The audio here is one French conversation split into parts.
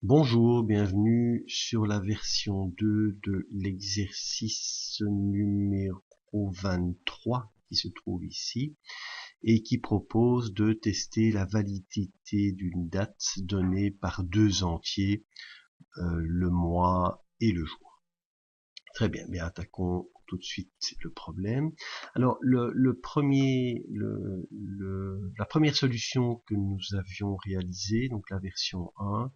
Bonjour, bienvenue sur la version 2 de l'exercice numéro 23 qui se trouve ici et qui propose de tester la validité d'une date donnée par deux entiers, le mois et le jour. Très bien, bien attaquons tout de suite le problème. Alors la première solution que nous avions réalisée, donc la version 1,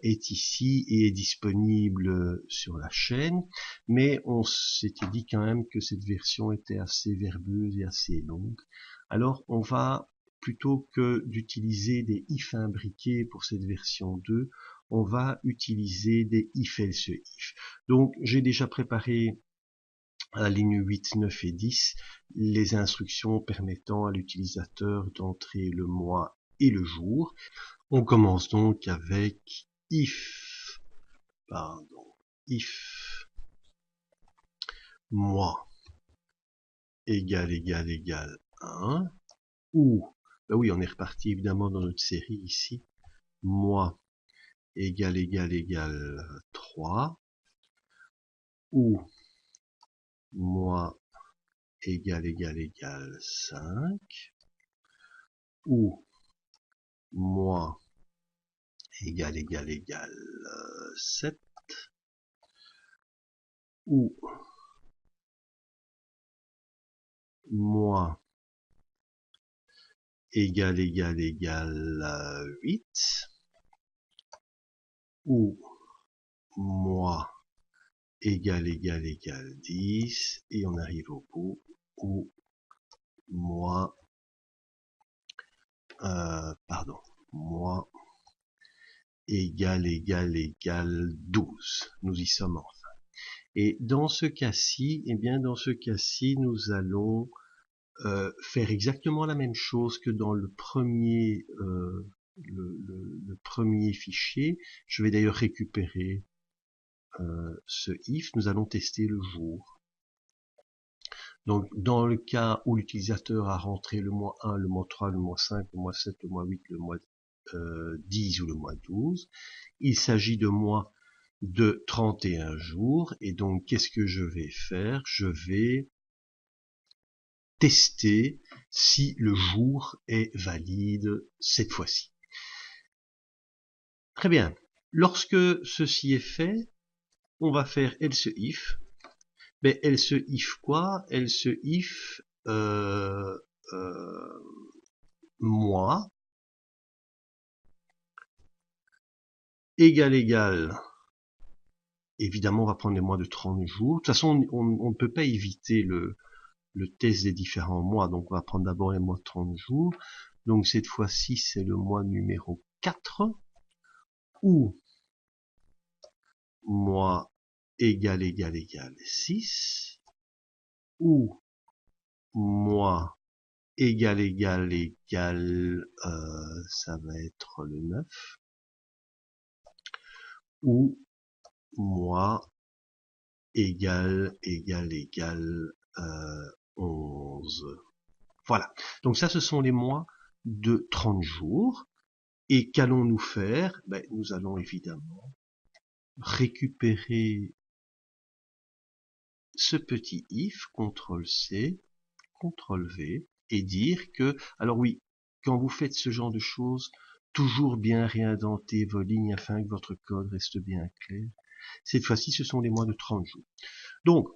est ici et est disponible sur la chaîne, mais on s'était dit quand même que cette version était assez verbeuse et assez longue. Alors on va, plutôt que d'utiliser des if imbriqués pour cette version 2, on va utiliser des if-else if. Donc j'ai déjà préparé à la ligne 8, 9 et 10 les instructions permettant à l'utilisateur d'entrer le mois et le jour. On commence donc avec if, if moi égale 1, ou, ben oui, on est reparti évidemment dans notre série ici, moi égale 3, ou moi égale 5, ou moi égale 7, ou moi égale 8, ou moi égale 10, et on arrive au bout, où moi, moi égale 12. Nous y sommes enfin. Et dans ce cas-ci, nous allons faire exactement la même chose que dans le premier, le premier fichier. Je vais d'ailleurs récupérer ce if. Nous allons tester le jour. Donc, dans le cas où l'utilisateur a rentré le mois 1, le mois 3, le mois 5, le mois 7, le mois 8, le mois 10 ou le mois 12, il s'agit de mois de 31 jours. Et donc, qu'est-ce que je vais faire? Je vais tester si le jour est valide cette fois-ci. Très bien. Lorsque ceci est fait, on va faire else if. Mais else if quoi? Else if moi égale, évidemment on va prendre les mois de 30 jours. De toute façon on ne peut pas éviter le test des différents mois, donc on va prendre d'abord les mois de 30 jours. Donc cette fois-ci c'est le mois numéro 4, où mois égale 6, ou mois égale ça va être le 9, ou mois égale 11. Voilà. Donc ça, ce sont les mois de 30 jours. Et qu'allons-nous faire? Ben, nous allons évidemment récupérer ce petit if, CTRL-C, CTRL-V, et dire que, alors oui, quand vous faites ce genre de choses, toujours bien réindenter vos lignes afin que votre code reste bien clair. Cette fois-ci, ce sont les mois de 30 jours. Donc,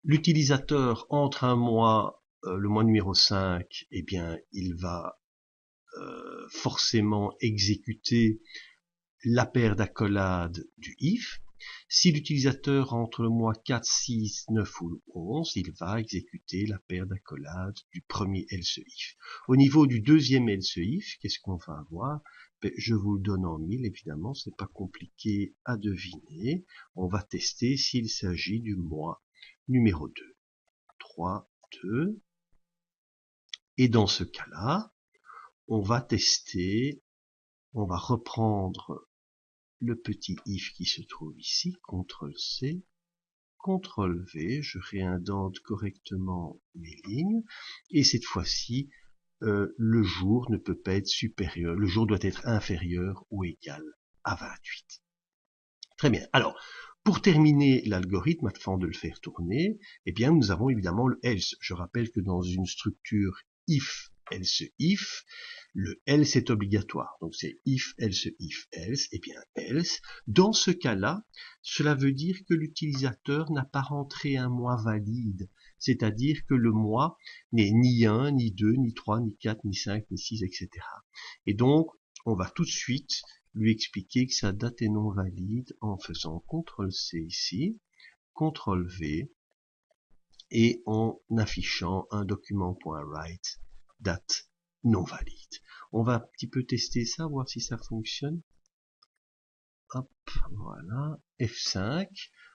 l'utilisateur entre un mois, le mois numéro 5, eh bien, il va forcément exécuter la paire d'accolades du if. Si l'utilisateur entre le mois 4, 6, 9 ou 11, il va exécuter la paire d'accolades du premier else if. Au niveau du deuxième else if, qu'est-ce qu'on va avoir? Ben, je vous le donne en 1000, évidemment, c'est pas compliqué à deviner. On va tester s'il s'agit du mois numéro 2. 3, 2. Et dans ce cas-là, on va tester, on va reprendre le petit if qui se trouve ici, CTRL-C, CTRL-V, je réindente correctement mes lignes, et cette fois-ci, le jour ne peut pas être supérieur, le jour doit être inférieur ou égal à 28. Très bien. Alors, pour terminer l'algorithme, afin de le faire tourner, eh bien, nous avons évidemment le else. Je rappelle que dans une structure if, else, if, le else est obligatoire. Donc, c'est if, else, eh bien, else. Dans ce cas-là, cela veut dire que l'utilisateur n'a pas rentré un mois valide. C'est-à-dire que le mois n'est ni 1, ni 2, ni 3, ni 4, ni 5, ni 6, etc. Et donc, on va tout de suite lui expliquer que sa date est non valide en faisant CTRL-C ici, CTRL-V, et en affichant un document.write, date non valide. On va un petit peu tester ça, voir si ça fonctionne. Hop, voilà, F5,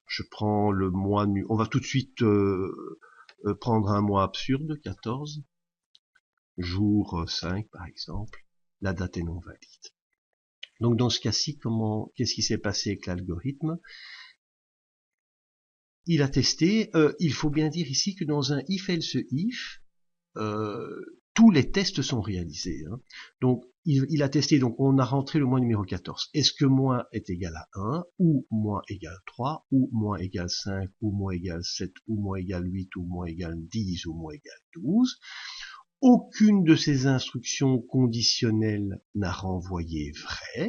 je prends le mois nu, on va tout de suite prendre un mois absurde, 14, jour 5 par exemple, la date est non valide. Donc dans ce cas-ci, qu'est-ce qui s'est passé avec l'algorithme? Il a testé, il faut bien dire ici que dans un if-else-if, tous les tests sont réalisés. Hein. Donc il a testé, donc on a rentré le mois numéro 14. Est-ce que moins est égal à 1, ou moins égal 3, ou moins égal 5, ou moins égal 7, ou moins égal 8, ou moins égal 10, ou moins égal 12? Aucune de ces instructions conditionnelles n'a renvoyé vrai.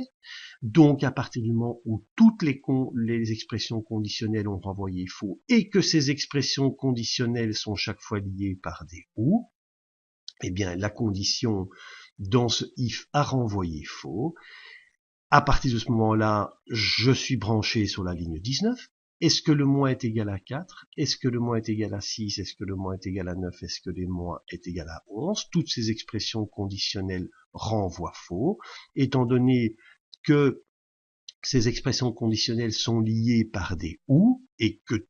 Donc, à partir du moment où toutes les expressions conditionnelles ont renvoyé faux et que ces expressions conditionnelles sont chaque fois liées par des ou, eh bien, la condition dans ce if a renvoyé faux. À partir de ce moment-là, je suis branché sur la ligne 19. Est-ce que le moins est égal à 4? Est-ce que le moins est égal à 6? Est-ce que le moins est égal à 9? Est-ce que le moins est égal à 11? Toutes ces expressions conditionnelles renvoient faux. Étant donné que ces expressions conditionnelles sont liées par des ou et que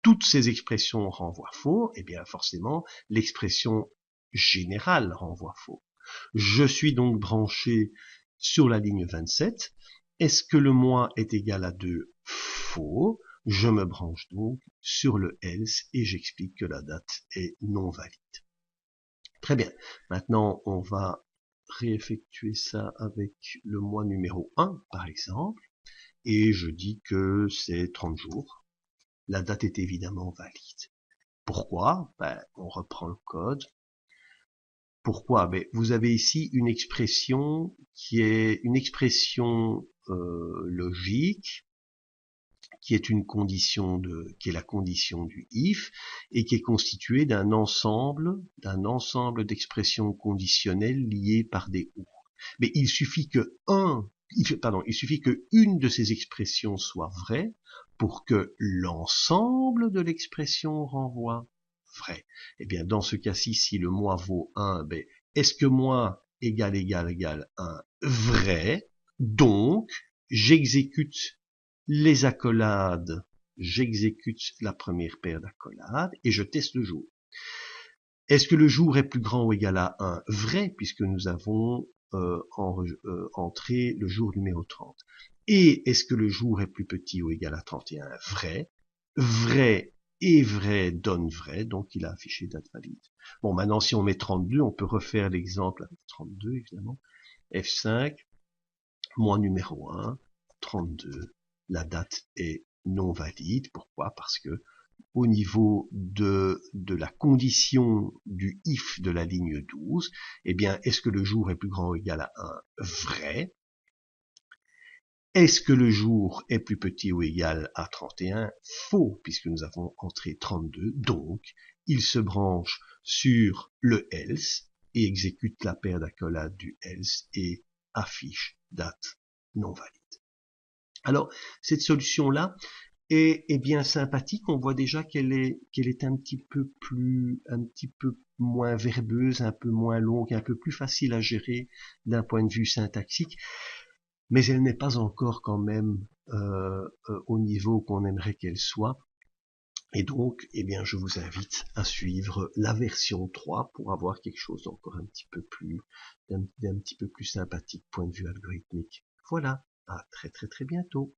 toutes ces expressions renvoient faux, eh bien forcément l'expression générale renvoie faux. Je suis donc branché sur la ligne 27. Est-ce que le moins est égal à 2? Faux. Je me branche donc sur le else et j'explique que la date est non valide. Très bien. Maintenant, on va réeffectuer ça avec le mois numéro 1, par exemple. Et je dis que c'est 30 jours. La date est évidemment valide. Pourquoi? On reprend le code. Pourquoi? Vous avez ici une expression qui est une expression logique, qui est une condition qui est la condition du if, et qui est constituée d'un ensemble d'expressions conditionnelles liées par des ou. Mais il suffit que il suffit que une de ces expressions soit vraie pour que l'ensemble de l'expression renvoie vrai. Eh bien, dans ce cas-ci, si le mois vaut 1, est-ce que mois égale 1 vrai? Donc, j'exécute les accolades, j'exécute la première paire d'accolades et je teste le jour. Est-ce que le jour est plus grand ou égal à 1? Vrai, puisque nous avons entré le jour numéro 30. Et est-ce que le jour est plus petit ou égal à 31? Vrai. Vrai et vrai donne vrai, donc il a affiché date valide. Bon, maintenant si on met 32, on peut refaire l'exemple avec 32, évidemment. F5, mois numéro 1, 32, la date est non valide. Pourquoi? Parce que au niveau de la condition du if de la ligne 12, eh bien, est-ce que le jour est plus grand ou égal à 1? Vrai. Est-ce que le jour est plus petit ou égal à 31? Faux, puisque nous avons entré 32. Donc, il se branche sur le else et exécute la paire d'accolades du else et affiche date non valide. Alors, cette solution-là est bien sympathique. On voit déjà qu'elle est un petit peu moins verbeuse, un peu moins longue, un peu plus facile à gérer d'un point de vue syntaxique, mais elle n'est pas encore quand même au niveau qu'on aimerait qu'elle soit. Et donc, eh bien, je vous invite à suivre la version 3 pour avoir quelque chose d'encore un petit peu plus, d'un petit peu plus sympathique point de vue algorithmique. Voilà, à très très très bientôt.